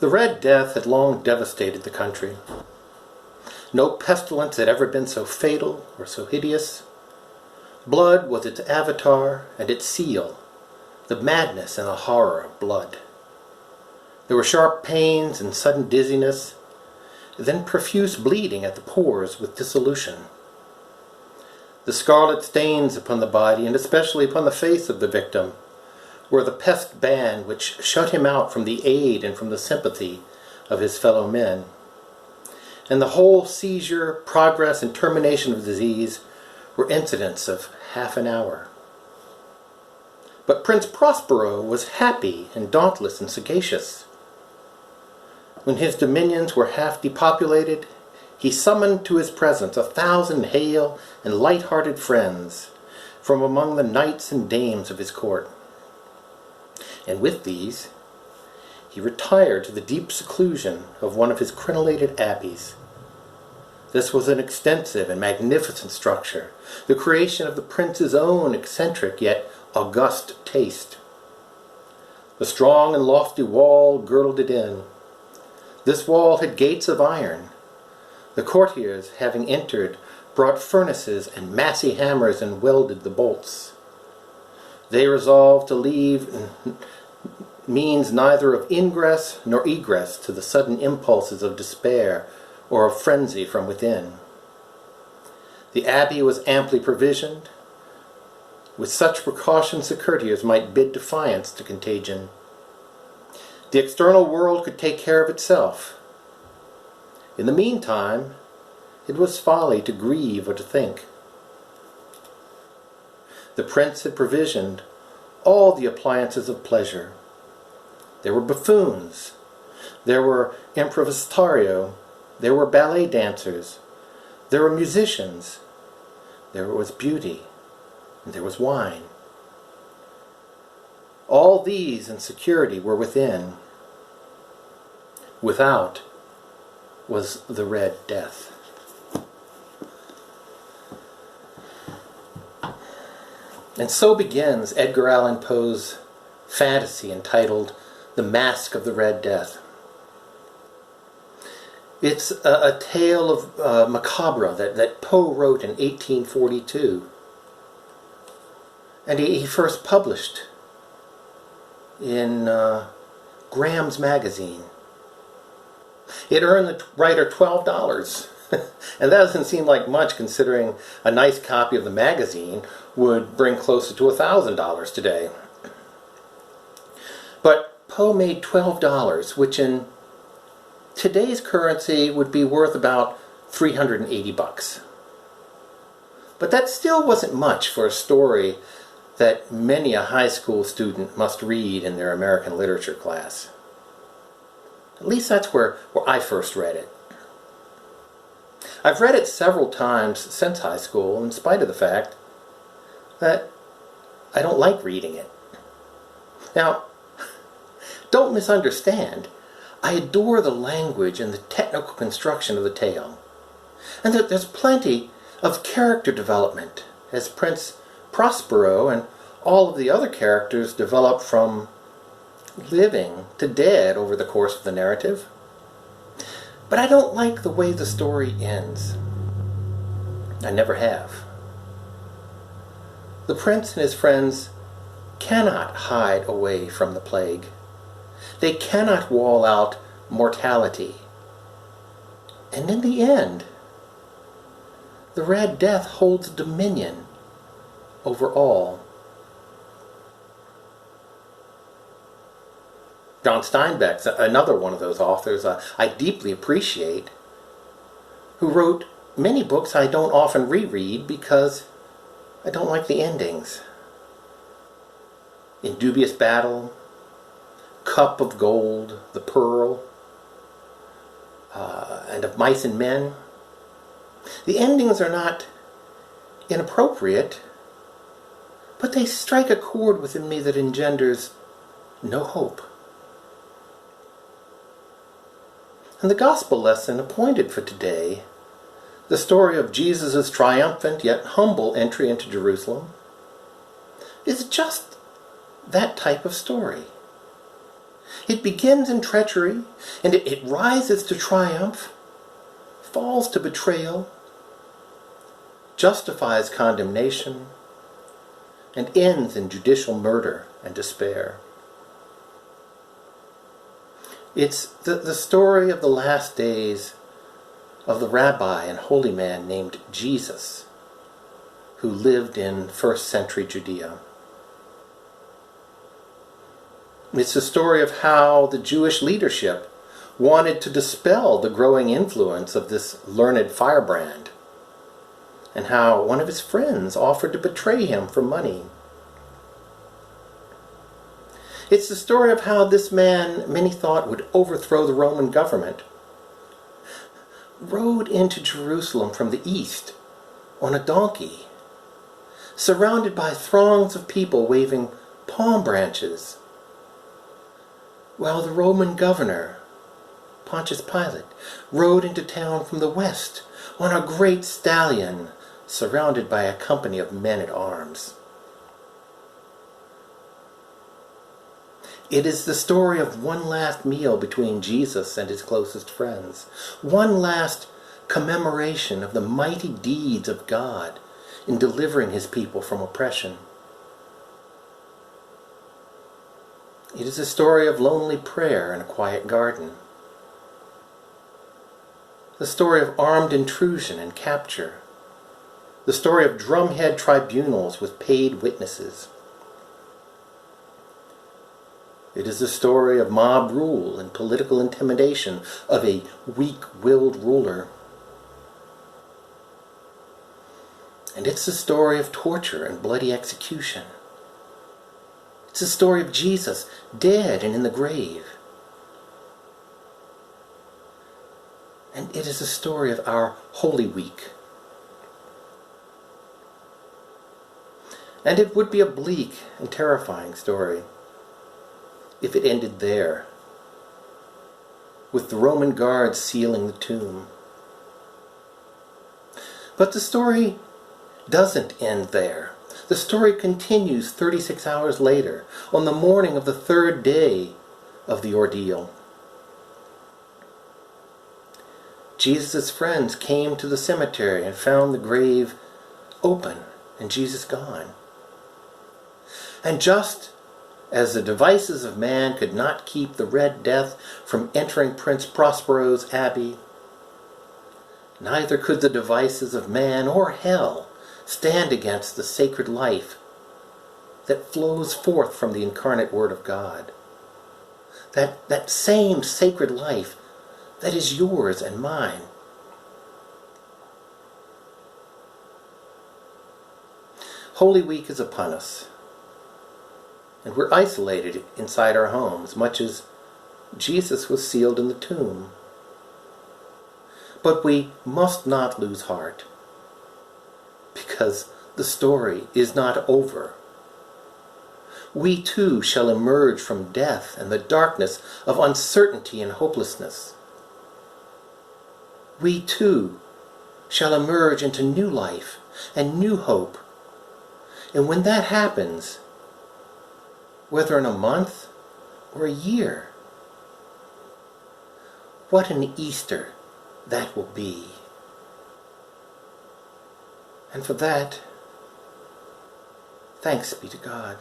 The Red Death had long devastated the country. No pestilence had ever been so fatal or so hideous. Blood was its avatar and its seal, the madness and the horror of blood. There were sharp pains and sudden dizziness, then profuse bleeding at the pores with dissolution. The scarlet stains upon the body, and especially upon the face of the victim, were the pest ban which shut him out from the aid and from the sympathy of his fellow men. And the whole seizure, progress, and termination of disease were incidents of half an hour. But Prince Prospero was happy and dauntless and sagacious. When his dominions were half depopulated, he summoned to his presence 1,000 hale and light-hearted friends from among the knights and dames of his court. And with these, he retired to the deep seclusion of one of his crenellated abbeys. This was an extensive and magnificent structure, the creation of the prince's own eccentric yet august taste. The strong and lofty wall girdled it in. This wall had gates of iron. The courtiers, having entered, brought furnaces and massy hammers and welded the bolts. They resolved to leave means neither of ingress nor egress to the sudden impulses of despair or of frenzy from within. The abbey was amply provisioned. With such precautions the courtiers might bid defiance to contagion. The external world could take care of itself. In the meantime, it was folly to grieve or to think. The prince had provisioned all the appliances of pleasure. There were buffoons, there were improvisario, there were ballet dancers, there were musicians, there was beauty, and there was wine. All these and security were within. Without was the Red Death. And so begins Edgar Allan Poe's fantasy entitled The Masque of the Red Death. It's a tale of macabre that Poe wrote in 1842. And he first published in Graham's Magazine. It earned the writer $12. And that doesn't seem like much considering a nice copy of the magazine would bring closer to $1,000 today. But Poe made $12, which in today's currency would be worth about $380. But that still wasn't much for a story that many a high school student must read in their American literature class. At least that's where I first read it. I've read it several times since high school, in spite of the fact that I don't like reading it. Now, don't misunderstand. I adore the language and the technical construction of the tale. And there's plenty of character development as Prince Prospero and all of the other characters develop from living to dead over the course of the narrative. But I don't like the way the story ends. I never have. The prince and his friends cannot hide away from the plague. They cannot wall out mortality. And in the end, the Red Death holds dominion over all. John Steinbeck's another one of those authors I deeply appreciate, who wrote many books I don't often reread because I don't like the endings. In Dubious Battle, Cup of Gold, The Pearl, and Of Mice and Men, the endings are not inappropriate, but they strike a chord within me that engenders no hope. And the gospel lesson appointed for today, the story of Jesus' triumphant yet humble entry into Jerusalem, is just that type of story. It begins in treachery, and it rises to triumph, falls to betrayal, justifies condemnation, and ends in judicial murder and despair. It's the story of the last days of the rabbi and holy man named Jesus, who lived in first century Judea. It's the story of how the Jewish leadership wanted to dispel the growing influence of this learned firebrand, and how one of his friends offered to betray him for money. It's the story of how this man, many thought would overthrow the Roman government, rode into Jerusalem from the east on a donkey, surrounded by throngs of people waving palm branches, while the Roman governor, Pontius Pilate, rode into town from the west on a great stallion, surrounded by a company of men at arms. It is the story of one last meal between Jesus and his closest friends, one last commemoration of the mighty deeds of God in delivering his people from oppression. It is a story of lonely prayer in a quiet garden, the story of armed intrusion and capture, the story of drumhead tribunals with paid witnesses. It is the story of mob rule and political intimidation of a weak-willed ruler. And it's the story of torture and bloody execution. It's the story of Jesus, dead and in the grave. And it is the story of our Holy Week. And it would be a bleak and terrifying story if it ended there, with the Roman guards sealing the tomb. But the story doesn't end there. The story continues 36 hours later, on the morning of the third day of the ordeal. Jesus' friends came to the cemetery and found the grave open and Jesus gone. And just as the devices of man could not keep the Red Death from entering Prince Prospero's abbey, neither could the devices of man or hell stand against the sacred life that flows forth from the incarnate Word of God. That same sacred life that is yours and mine. Holy Week is upon us, and we're isolated inside our homes, much as Jesus was sealed in the tomb. But we must not lose heart, because the story is not over. We too shall emerge from death and the darkness of uncertainty and hopelessness. We too shall emerge into new life and new hope. And when that happens, whether in a month or a year, what an Easter that will be. And for that, thanks be to God.